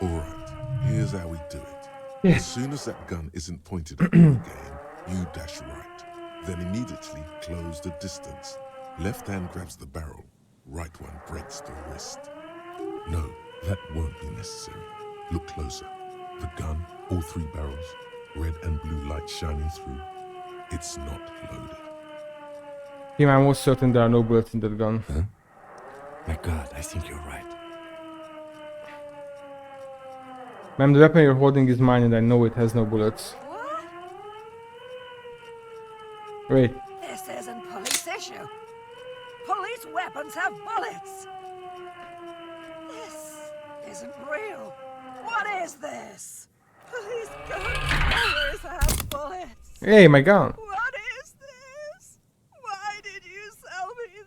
Alright, here's how we do it. Yes. As soon as that gun isn't pointed at you again, you dash right. Then immediately close the distance. Left hand grabs the barrel, right one breaks the wrist. No, that won't be necessary. Look closer. The gun, all three barrels, red and blue light shining through. It's not loaded. Yeah, I'm almost certain there are no bullets in that gun. Huh? My god, I think you're right. Ma'am, the weapon you're holding is mine and I know it has no bullets. What? Wait. This isn't police issue. Police weapons have bullets. This isn't real. What is this? Police guns always have bullets. Hey, my gun. What is this? Why did you sell me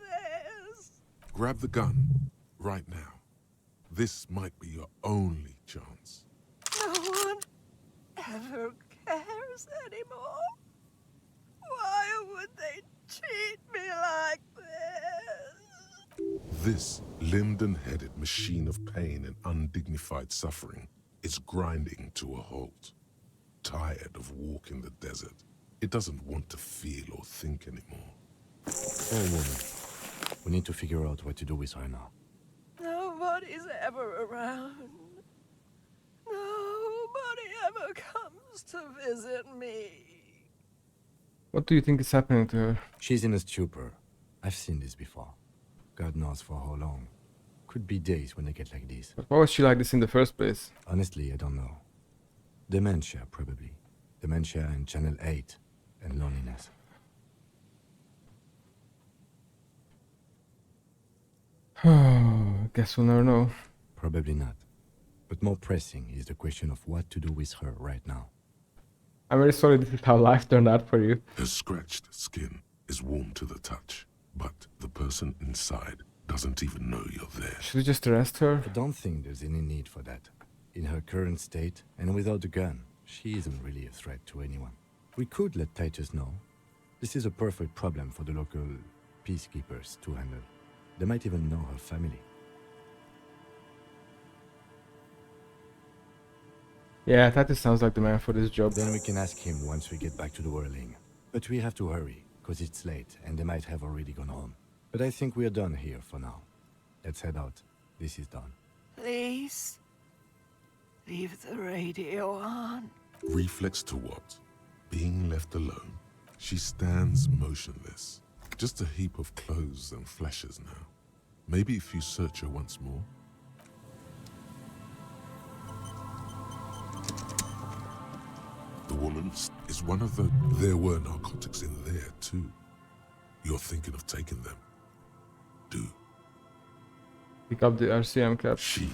this? Grab the gun, right now. This might be your only chance. No one ever cares anymore. Why would they treat me like this? This limbed and headed machine of pain and undignified suffering is grinding to a halt. Tired of walking the desert, it doesn't want to feel or think anymore. Oh, woman. We need to figure out what to do with her now. Nobody's ever around. Nobody ever comes to visit me. What do you think is happening to her? She's in a stupor. I've seen this before. God knows for how long. Could be days when they get like this. But why was she like this in the first place? Honestly, I don't know. Dementia, probably. Dementia and Channel 8. And loneliness. Guess we'll never know. Probably not. But more pressing is the question of what to do with her right now. I'm very sorry this is how life turned out for you. Her scratched skin is warm to the touch, but the person inside doesn't even know you're there. Should we just arrest her? I don't think there's any need for that. In her current state, and without the gun, she isn't really a threat to anyone. We could let Titus know. This is a perfect problem for the local peacekeepers to handle. They might even know her family. Yeah, that just sounds like the man for this job. Then we can ask him once we get back to the whirling. But we have to hurry, because it's late, and they might have already gone home. But I think we're done here for now. Let's head out. This is done. Please, leave the radio on. Reflex to what? Being left alone. She stands motionless. Just a heap of clothes and flashes now. Maybe if you search her once more. The woman is one of the... There were narcotics in there too. You're thinking of taking them. Do. Pick up the RCM cap. She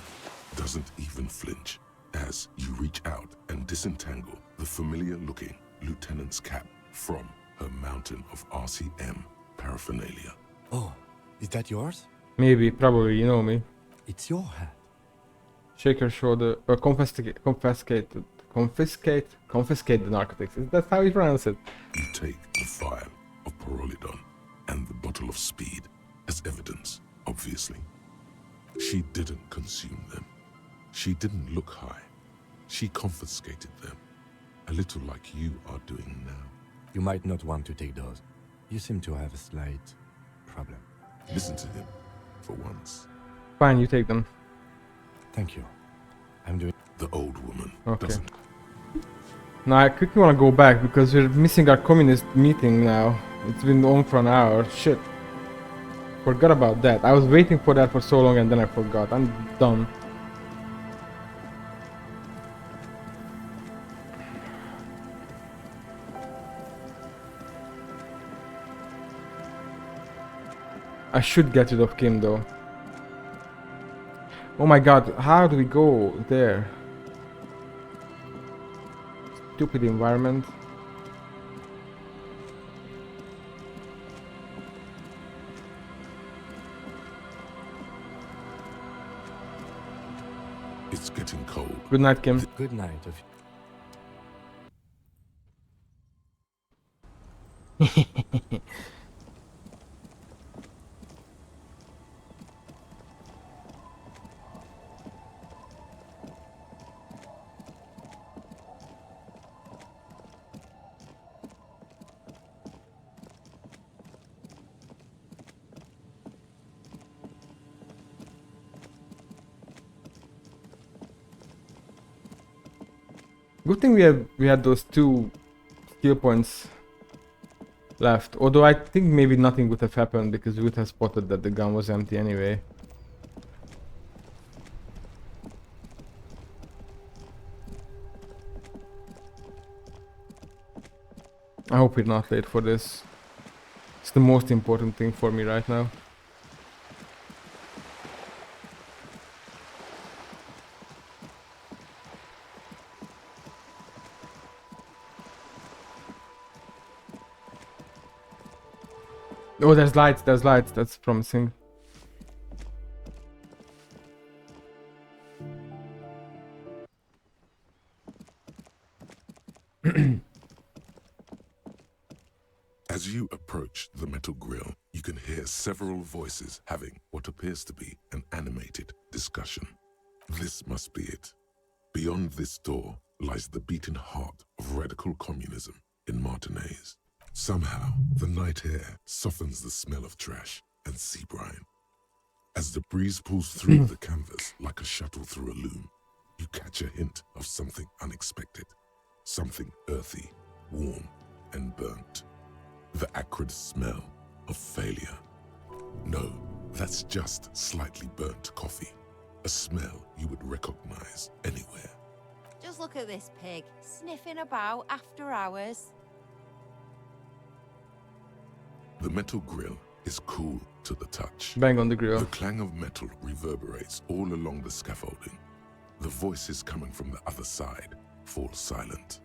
doesn't even flinch as you reach out and disentangle the familiar-looking lieutenant's cap from her mountain of RCM paraphernalia. Oh, is that yours? Maybe, probably, you know me. It's your hat. Shake her shoulder, or confiscate the narcotics. That's how you pronounce it. You take the vial of Pyrrolidon and the bottle of speed as evidence, obviously. She didn't consume them. She didn't look high. She confiscated them, a little like you are doing now. You might not want to take those. You seem to have a slight problem. Listen to him, for once. Fine, you take them. Thank you. I'm doing... The old woman Okay. doesn't. Now I quickly want to go back because we're missing our communist meeting now. It's been on for an hour. Shit. Forgot about that. I was waiting for that for so long and then I forgot. I'm done. I should get rid of Kim though. Oh my god, how do we go there? Stupid environment. It's getting cold. Good night, Kim. Good night. Good thing we had those 2 skill points left. Although I think maybe nothing would have happened because we would have spotted that the gun was empty anyway. I hope we're not late for this. It's the most important thing for me right now. Oh, there's lights, that's promising. As you approach the metal grill, you can hear several voices having what appears to be an animated discussion. This must be it. Beyond this door lies the beating heart of radical communism in Martinez. Somehow, the night air softens the smell of trash and sea brine. As the breeze pulls through the canvas like a shuttle through a loom, you catch a hint of something unexpected. Something earthy, warm, and burnt. The acrid smell of failure. No, that's just slightly burnt coffee. A smell you would recognize anywhere. Just look at this pig, sniffing about after hours. The metal grill is cool to the touch. Bang on the grill. The clang of metal reverberates all along the scaffolding. The voices coming from the other side fall silent.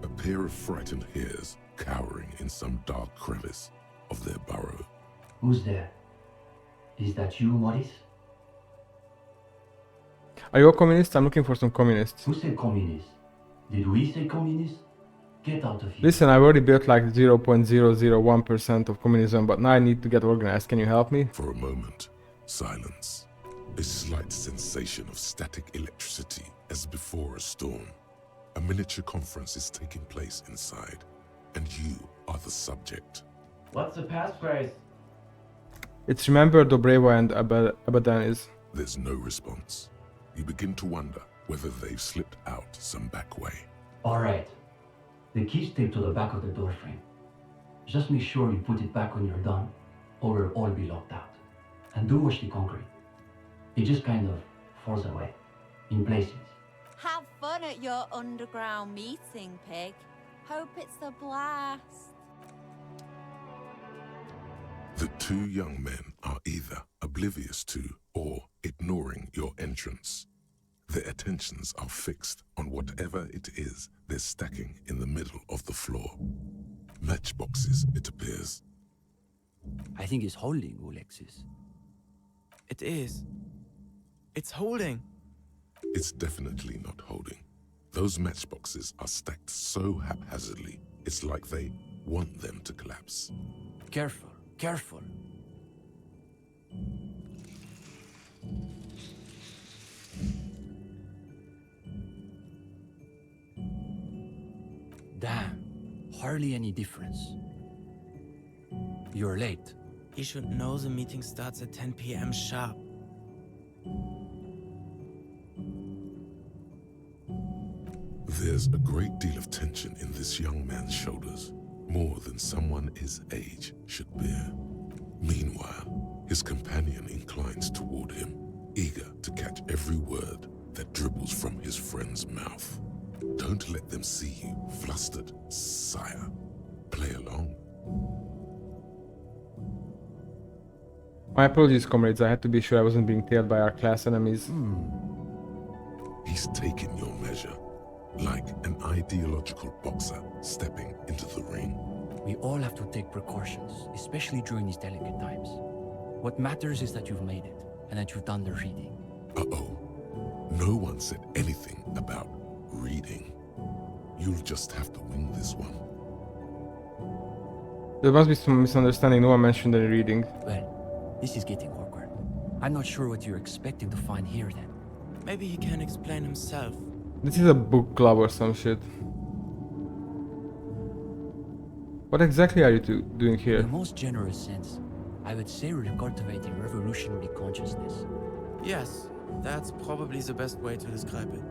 A pair of frightened hares cowering in some dark crevice of their burrow. Who's there? Is that you, Maurice? Are you a communist? I'm looking for some communists. Who said communist? Did we say communist? Get out of here. Listen, I've already built like 0.001% of communism, but now I need to get organized. Can you help me? For a moment, silence. A slight sensation of static electricity as before a storm. A miniature conference is taking place inside, and you are the subject. What's the passphrase? It's remember Dobreva and Abadan is. There's no response. You begin to wonder whether they've slipped out some back way. Alright. The key's taped to the back of the door frame. Just make sure you put it back when you're done, or we'll all be locked out. And do watch the concrete. It just kind of falls away, in places. Have fun at your underground meeting, pig. Hope it's a blast. The 2 young men are either oblivious to or ignoring your entrance. Their attentions are fixed on whatever it is they're stacking in the middle of the floor. Matchboxes, it appears. I think it's holding, Alexis. It is. It's holding. It's definitely not holding. Those matchboxes are stacked so haphazardly, it's like they want them to collapse. Careful, careful. Damn, hardly any difference. You're late. You should know the meeting starts at 10 p.m. sharp. There's a great deal of tension in this young man's shoulders, more than someone his age should bear. Meanwhile, his companion inclines toward him, eager to catch every word that dribbles from his friend's mouth. Don't let them see you flustered, sire. Play along. My apologies, comrades. I had to be sure I wasn't being tailed by our class enemies. He's taken your measure, like an ideological boxer stepping into the ring. We all have to take precautions, especially during these delicate times. What matters is that you've made it, and that you've done the reading. Uh-oh. No one said anything about reading. You'll just have to wing this one. There must be some misunderstanding. No one mentioned any reading. Well, this is getting awkward. I'm not sure what you're expecting to find here then. Maybe he can explain himself. This is a book club or some shit. What exactly are you two doing In here? the most generous sense, I would say we're cultivating revolutionary consciousness. Yes, that's probably the best way to describe it.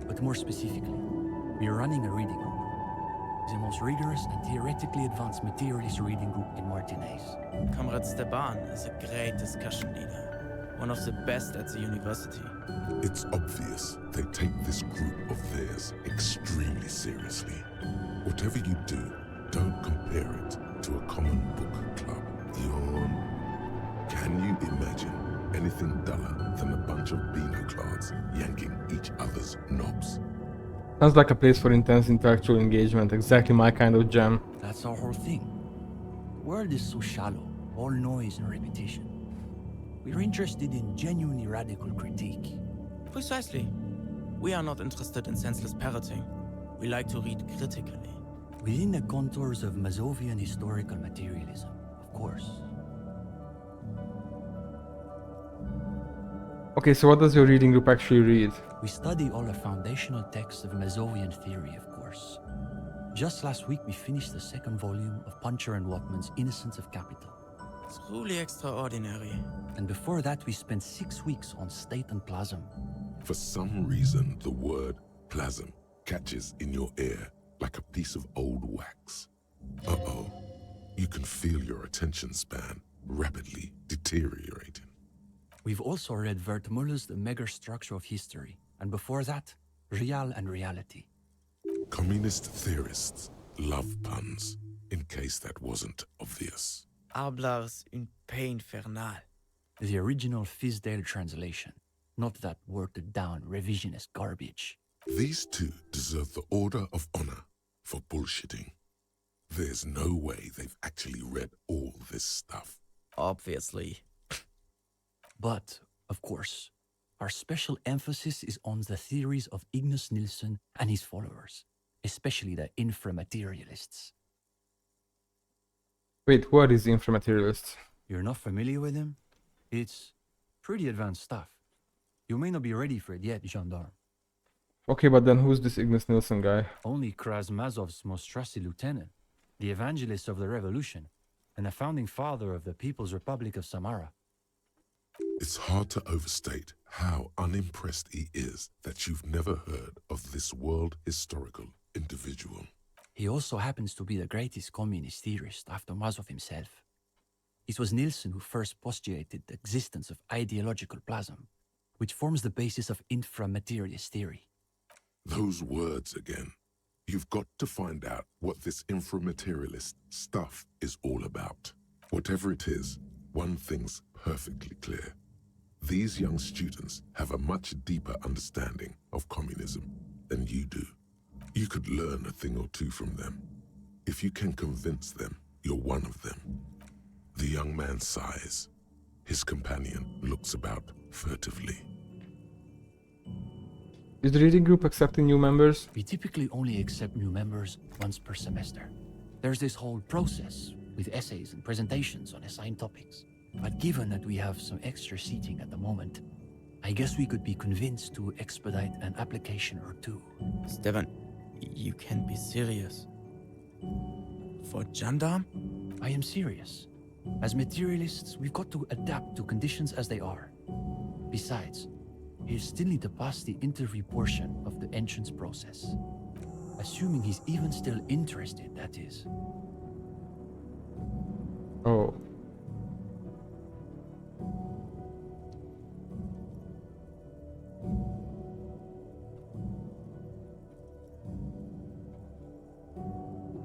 But more specifically, We are running a reading group. It's the most rigorous and theoretically advanced materialist reading group in Martinez. Comrade Steban is a great discussion leader. One of the best at the university. It's obvious they take this group of theirs extremely seriously. Whatever you do, don't compare it to a common book club. Yawn. Can you imagine anything duller than a bunch of Beano-clads yanking each other's knobs? Sounds like a place for intense intellectual engagement, exactly my kind of jam. That's our whole thing. The world is so shallow, all noise and repetition. We're interested in genuinely radical critique. Precisely. We are not interested in senseless parroting. We like to read critically. Within the contours of Mazovian historical materialism, of course. Okay, so what does your reading group actually read? We study all the foundational texts of Mazovian theory, of course. Just last week we finished the second volume of Puncher and Watman's Innocence of Capital. Truly extraordinary. And before that we spent 6 weeks on State and Plasm. For some reason, the word plasm catches in your ear like a piece of old wax. Uh-oh. You can feel your attention span rapidly deteriorating. We've also read Wertmüller's The Megastructure of History, and before that, Real and Reality. Communist theorists love puns, in case that wasn't obvious. Hablars une pain infernale. The original Fizdale translation, not that watered-down revisionist garbage. These two deserve the Order of Honor for bullshitting. There's no way they've actually read all this stuff. Obviously. But, of course, our special emphasis is on the theories of Ignaz Nilsson and his followers, especially the inframaterialists. Wait, what is inframaterialist? You're not familiar with him? It's pretty advanced stuff. You may not be ready for it yet, gendarme. Okay, but then who's this Ignaz Nilsson guy? Only Krasmazov's most trusted lieutenant, the evangelist of the revolution, and the founding father of the People's Republic of Samara. It's hard to overstate how unimpressed he is that you've never heard of this world historical individual. He also happens to be the greatest communist theorist after Mazov himself. It was Nilsson who first postulated the existence of ideological plasm, which forms the basis of inframaterialist theory. Those words again. You've got to find out what this inframaterialist stuff is all about. Whatever it is, one thing's perfectly clear. These young students have a much deeper understanding of communism than you do. You could learn a thing or two from them. If you can convince them you're one of them. The young man sighs. His companion looks about furtively. Is the reading group accepting new members? We typically only accept new members once per semester. There's this whole process with essays and presentations on assigned topics. But given that we have some extra seating at the moment, I guess we could be convinced to expedite an application or two. Stevan, you can't be serious. For gendarme? I am serious. As materialists, we've got to adapt to conditions as they are. Besides, he'll still need to pass the interview portion of the entrance process. Assuming he's even still interested, that is. Oh.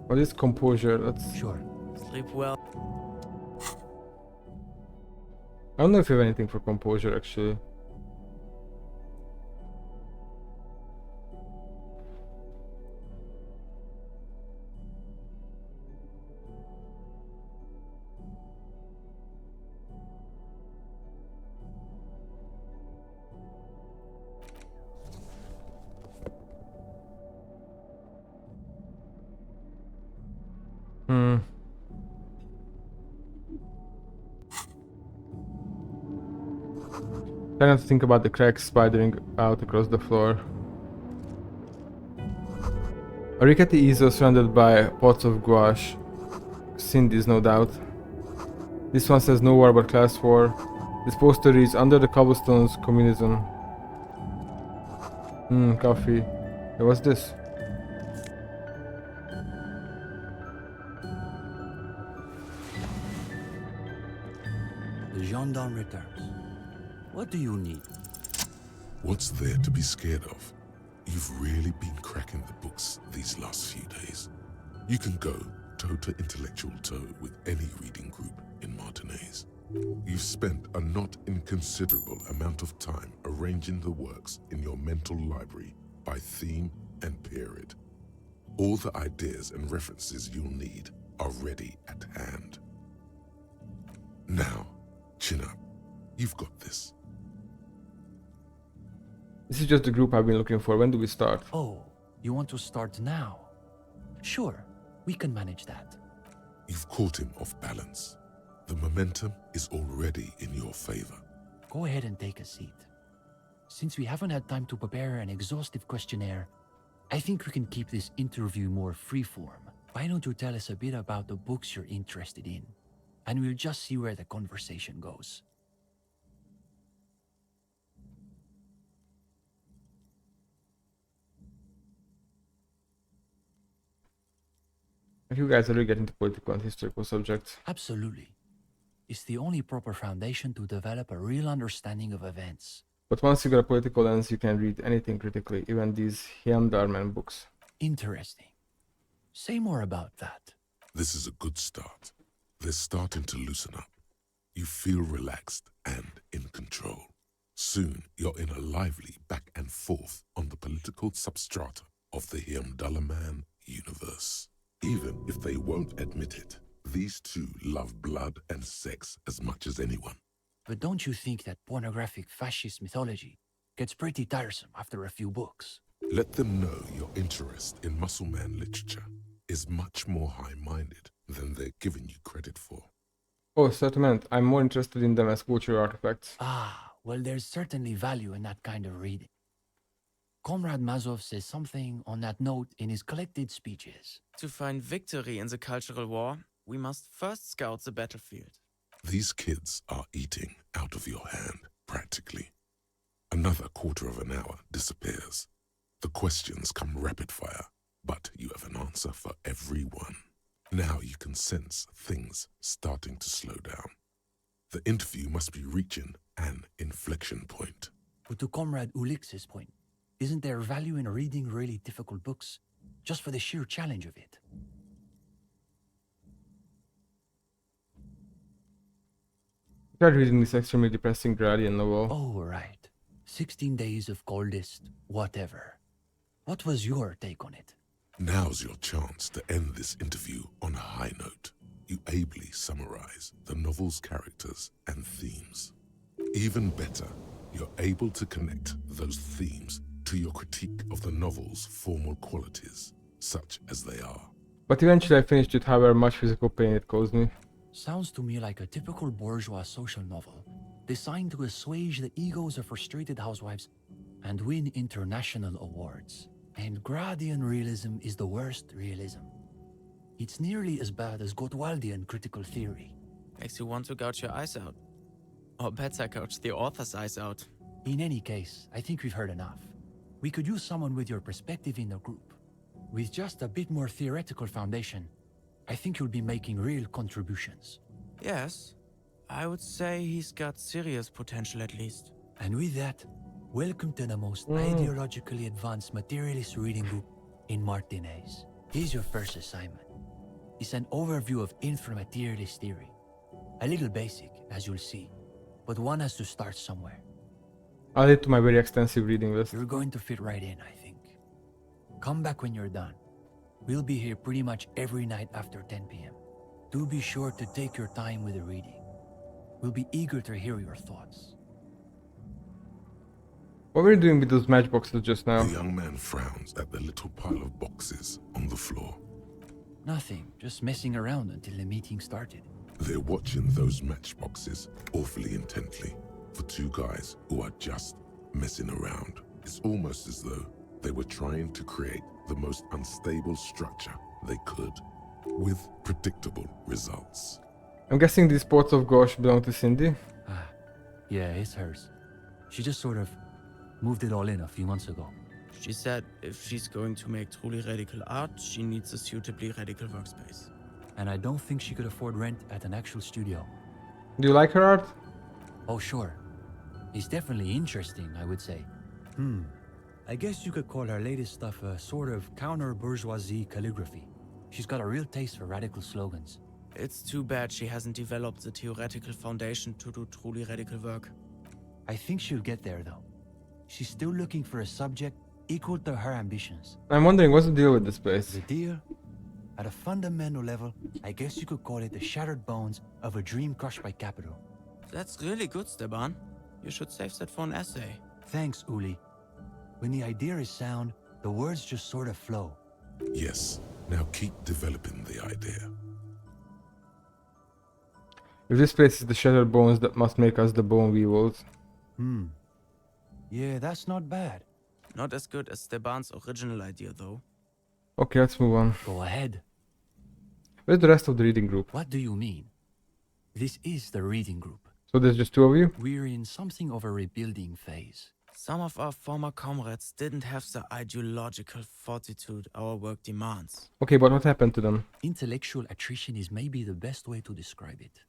What is composure? That's... Sure. Sleep well. I don't know if you have anything for composure actually. Try not to think about the cracks spidering out across the floor. A rickety easel surrounded by pots of gouache. Cindy's, no doubt. This one says no war but class war. This poster reads under the cobblestones communism. Coffee. Hey, what's this? London returns. What do you need? What's there to be scared of? You've really been cracking the books these last few days. You can go toe to intellectual toe with any reading group in Martinez. You've spent a not inconsiderable amount of time arranging the works in your mental library by theme and period. All the ideas and references you'll need are ready at hand. Now, chin up. You've got this. This is just the group I've been looking for. When do we start? Oh, you want to start now? Sure, we can manage that. You've caught him off balance. The momentum is already in your favor. Go ahead and take a seat. Since we haven't had time to prepare an exhaustive questionnaire, I think we can keep this interview more freeform. Why don't you tell us a bit about the books you're interested in? And we'll just see where the conversation goes. You guys really get into political and historical subjects. Absolutely. It's the only proper foundation to develop a real understanding of events. But once you got a political lens, you can read anything critically, even these Hyam books. Interesting. Say more about that. This is a good start. They're starting to loosen up. You feel relaxed and in control. Soon, you're in a lively back and forth on the political substrata of the Hyam universe. Even if they won't admit it, these two love blood and sex as much as anyone. But don't you think that pornographic fascist mythology gets pretty tiresome after a few books? Let them know your interest in muscle man literature is much more high-minded than they're giving you credit for. Oh, settlement. I'm more interested in them as cultural artifacts. Ah, well, there's certainly value in that kind of reading. Comrade Mazov says something on that note in his collected speeches. To find victory in the cultural war, we must first scout the battlefield. These kids are eating out of your hand, practically. Another quarter of an hour disappears. The questions come rapid fire, but you have an answer for every one. Now you can sense things starting to slow down. The interview must be reaching an inflection point. But to Comrade Ulix's point, isn't there value in reading really difficult books, just for the sheer challenge of it? I tried reading this extremely depressing Gradian novel. Oh, right. 16 Days of Coldest Whatever. What was your take on it? Now's your chance to end this interview on a high note. You ably summarize the novel's characters and themes. Even better, you're able to connect those themes to your critique of the novel's formal qualities, such as they are. But eventually I finished it, however much physical pain it caused me. Sounds to me like a typical bourgeois social novel, designed to assuage the egos of frustrated housewives and win international awards. And Gradian realism is the worst realism. It's nearly as bad as Gottwaldian critical theory. Makes you want to gouge your eyes out. Or better, gouge the author's eyes out. In any case, I think we've heard enough. We could use someone with your perspective in the group. With just a bit more theoretical foundation, I think you'll be making real contributions. Yes, I would say he's got serious potential at least. And with that, welcome to the most ideologically advanced materialist reading group in Martinez. Here's your first assignment. It's an overview of inframaterialist theory. A little basic, as you'll see, but one has to start somewhere. I'll add it to my very extensive reading list. You're going to fit right in, I think. Come back when you're done. We'll be here pretty much every night after 10 p.m. Do be sure to take your time with the reading. We'll be eager to hear your thoughts. What were you doing with those matchboxes just now? The young man frowns at the little pile of boxes on the floor. Nothing, just messing around until the meeting started. They're watching those matchboxes awfully intently. For two guys who are just messing around. It's almost as though they were trying to create the most unstable structure they could, with predictable results. I'm guessing these pots of gauche belong to Cindy. Yeah, it's hers. She just sort of moved it all in a few months ago. She said if she's going to make truly radical art, she needs a suitably radical workspace. And I don't think she could afford rent at an actual studio. Do you like her art? Oh, sure. It's definitely interesting, I would say. I guess you could call her latest stuff a sort of counter-bourgeoisie calligraphy. She's got a real taste for radical slogans. It's too bad she hasn't developed the theoretical foundation to do truly radical work. I think she'll get there, though. She's still looking for a subject equal to her ambitions. I'm wondering what's the deal with this place? The deal? At a fundamental level, I guess you could call it the shattered bones of a dream crushed by capital. That's really good, Steban. You should save that for an essay. Thanks, Uli. When the idea is sound, the words just sort of flow. Yes, now keep developing the idea. If this place is the shattered bones that must make us the bone weevils. Yeah, that's not bad. Not as good as Steban's original idea, though. Okay, let's move on. Go ahead. Where's the rest of the reading group? What do you mean? This is the reading group. So there's just two of you? We're in something of a rebuilding phase. Some of our former comrades didn't have the ideological fortitude our work demands. Okay, but what happened to them? Intellectual attrition is maybe the best way to describe it.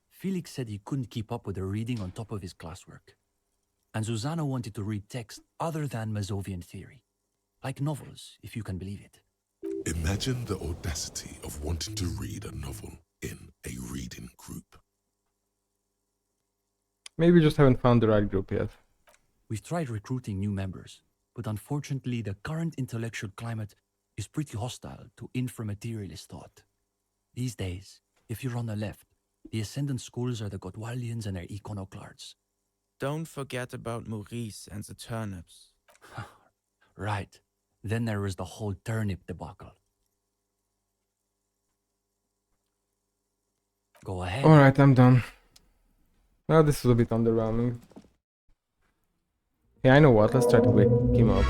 Felix said he couldn't keep up with the reading on top of his classwork. And Susanna wanted to read text other than Mazovian theory. Like novels, if you can believe it. Imagine the audacity of wanting to read a novel in a reading group. Maybe we just haven't found the right group yet. We've tried recruiting new members, but unfortunately the current intellectual climate is pretty hostile to inframaterialist thought. These days, if you're on the left, the ascendant schools are the Godwaldians and their iconoclasts. Don't forget about Maurice and the turnips. Right. Then there was the whole turnip debacle. Go ahead. Alright, I'm done. Well, this was a bit underwhelming. Yeah, I know what, let's try to wake him up.